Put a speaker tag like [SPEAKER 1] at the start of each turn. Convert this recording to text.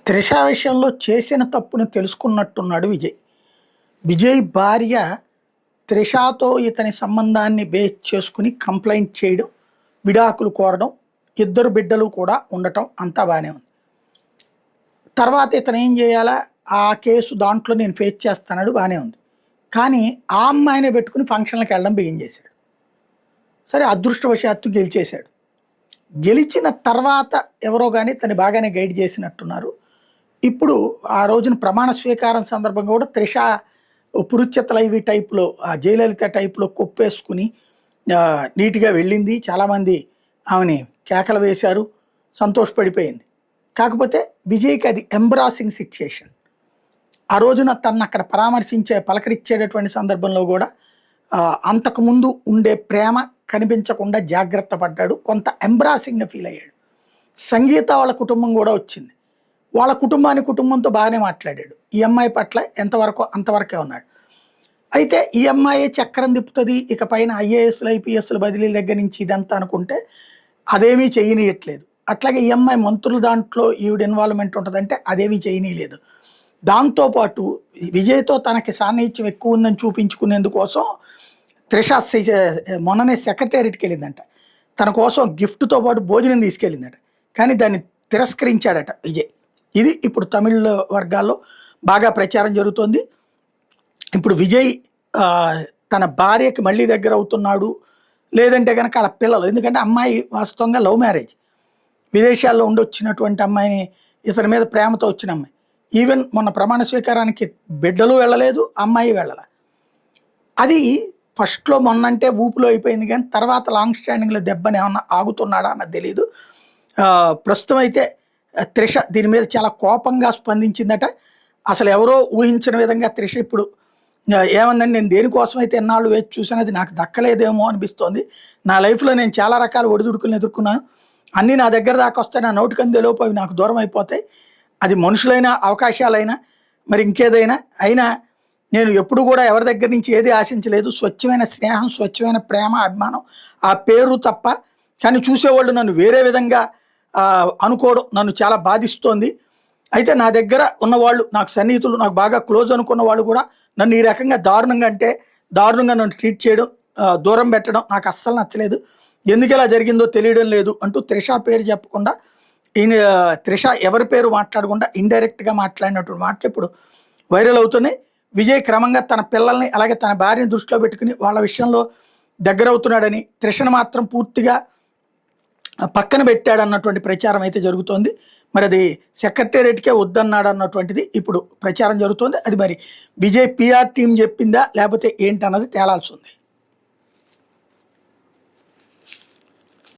[SPEAKER 1] త్రిష విషయంలో చేసిన తప్పుని తెలుసుకున్నట్టున్నాడు విజయ్. విజయ్ భార్య త్రిషతో ఇతని సంబంధాన్ని బేస్ చేసుకుని కంప్లైంట్ చేయడం, విడాకులు కోరడం, ఇద్దరు బిడ్డలు కూడా ఉండటం అంతా బాగానే ఉంది. తర్వాత ఇతను ఏం చేయాలా, ఆ కేసు దాంట్లో నేను ఫేస్ చేస్తానడు బాగానే ఉంది. కానీ ఆ అమ్మాయినే పెట్టుకుని ఫంక్షన్లకు వెళ్ళడం బిగిన్ చేశాడు. సరే, అదృష్టవశాత్తు గెలిచేశాడు. గెలిచిన తర్వాత ఎవరో కానీ తను బాగానే గైడ్ చేసినట్టున్నారు. ఇప్పుడు ఆ రోజున ప్రమాణ స్వీకారం సందర్భంగా కూడా త్రిష పురుచ్యతల ఇవి టైపులో, ఆ జయలలిత టైపులో కొప్పేసుకుని నీట్గా వెళ్ళింది. చాలామంది ఆమెని కేకలు వేశారు, సంతోషపడిపోయింది. కాకపోతే విజయ్కి అది ఎంబ్రాసింగ్ సిచ్యుయేషన్. ఆ రోజున తను అక్కడ పలకరించేటటువంటి సందర్భంలో కూడా అంతకుముందు ఉండే ప్రేమ కనిపించకుండా జాగ్రత్త పడ్డాడు. కొంత ఎంబ్రాసింగ్గా ఫీల్ అయ్యాడు. సంగీత వాళ్ళ కుటుంబం కూడా వచ్చింది. వాళ్ళ కుటుంబంతో బాగానే మాట్లాడాడు. ఈ అమ్మాయి పట్ల ఎంతవరకు అంతవరకే ఉన్నాడు. అయితే ఈ అమ్మాయి చక్రం తిప్పుతుంది, ఇక పైన ఐఏఎస్లు ఐపీఎస్లు బదిలీ దగ్గర నుంచి ఇదంతా అనుకుంటే అదేమీ చేయనీయట్లేదు. అట్లాగే ఈ అమ్మాయి మంత్రుల దాంట్లో ఈవిడ ఇన్వాల్వ్మెంట్ ఉంటుందంటే అదేమీ చేయనీయలేదు. దాంతోపాటు విజయ్తో తనకి సాన్నిహిత్యం ఎక్కువ ఉందని చూపించుకునేందుకోసం త్రిష మొన్ననే సెక్రటేరియట్కి వెళ్ళిందంట. తన కోసం గిఫ్ట్తో పాటు భోజనం తీసుకెళ్ళిందట. కానీ దాన్ని తిరస్కరించాడట విజయ్. ఇది ఇప్పుడు తమిళ వర్గాల్లో బాగా ప్రచారం జరుగుతోంది. ఇప్పుడు విజయ్ తన భార్యకి మళ్ళీ దగ్గర అవుతున్నాడు, లేదంటే కనుక వాళ్ళ పిల్లలు, ఎందుకంటే అమ్మాయి వాస్తవంగా లవ్ మ్యారేజ్, విదేశాల్లో ఉండొచ్చినటువంటి అమ్మాయిని ఇతని మీద ప్రేమతో వచ్చిన అమ్మాయి. ఈవెన్ మొన్న ప్రమాణ స్వీకారానికి బిడ్డలు వెళ్ళలేదు, అమ్మాయి వెళ్ళాల. అది ఫస్ట్లో మొన్నంటే ఊపులో అయిపోయింది, కానీ తర్వాత లాంగ్ స్టాండింగ్లో దెబ్బని ఏమన్నా ఆగుతున్నాడా అన్నది తెలియదు. ప్రస్తుతం అయితే త్రిష దీని మీద చాలా కోపంగా స్పందించిందట. అసలు ఎవరో ఊహించిన విధంగా త్రిష ఇప్పుడు ఏమందండి, నేను దేనికోసం అయితే ఎన్నాళ్ళు వేచి చూసాను, అది నాకు దక్కలేదేమో అనిపిస్తోంది. నా లైఫ్లో నేను చాలా రకాల ఒడిదుడుకులను ఎదుర్కొన్నాను, అన్నీ నా దగ్గర దాకా వస్తాయి, నా నోటికందే లోపు అవి నాకు దూరం అయిపోతాయి. అది మనుషులైనా, అవకాశాలైనా, మరి ఇంకేదైనా అయినా నేను ఎప్పుడు కూడా ఎవరి దగ్గర నుంచి ఏది ఆశించలేదు. స్వచ్ఛమైన స్నేహం, స్వచ్ఛమైన ప్రేమ, అభిమానం, ఆ పేరు తప్ప. కానీ చూసేవాళ్ళు నన్ను వేరే విధంగా అనుకోవడం నన్ను చాలా బాధిస్తోంది. అయితే నా దగ్గర ఉన్నవాళ్ళు, నాకు సన్నిహితులు, నాకు బాగా క్లోజ్ అనుకున్న వాళ్ళు కూడా నన్ను ఈ రకంగా దారుణంగా నన్ను ట్రీట్ చేయడం, దూరం పెట్టడం నాకు అస్సలు నచ్చలేదు. ఎందుకు ఇలా జరిగిందో తెలియడం లేదు అంటూ త్రిష పేరు చెప్పకుండా, త్రిష ఎవరి పేరు మాట్లాడకుండా ఇండైరెక్ట్గా మాట్లాడినటువంటి మాటలు ఇప్పుడు వైరల్ అవుతున్నాయి. విజయ్ క్రమంగా తన పిల్లల్ని అలాగే తన భార్యని దృష్టిలో పెట్టుకుని వాళ్ళ విషయంలో దగ్గర అవుతున్నాడని, త్రిషను మాత్రం పూర్తిగా పక్కన పెట్టాడు అన్నటువంటి ప్రచారం అయితే జరుగుతోంది. మరి అది సెక్రటేరియట్కే వద్దన్నాడు అన్నటువంటిది ఇప్పుడు ప్రచారం జరుగుతోంది. అది మరి విజయ్ పిఆర్ టీం చెప్పిందా లేకపోతే ఏంటన్నది తేలాల్సి ఉంది.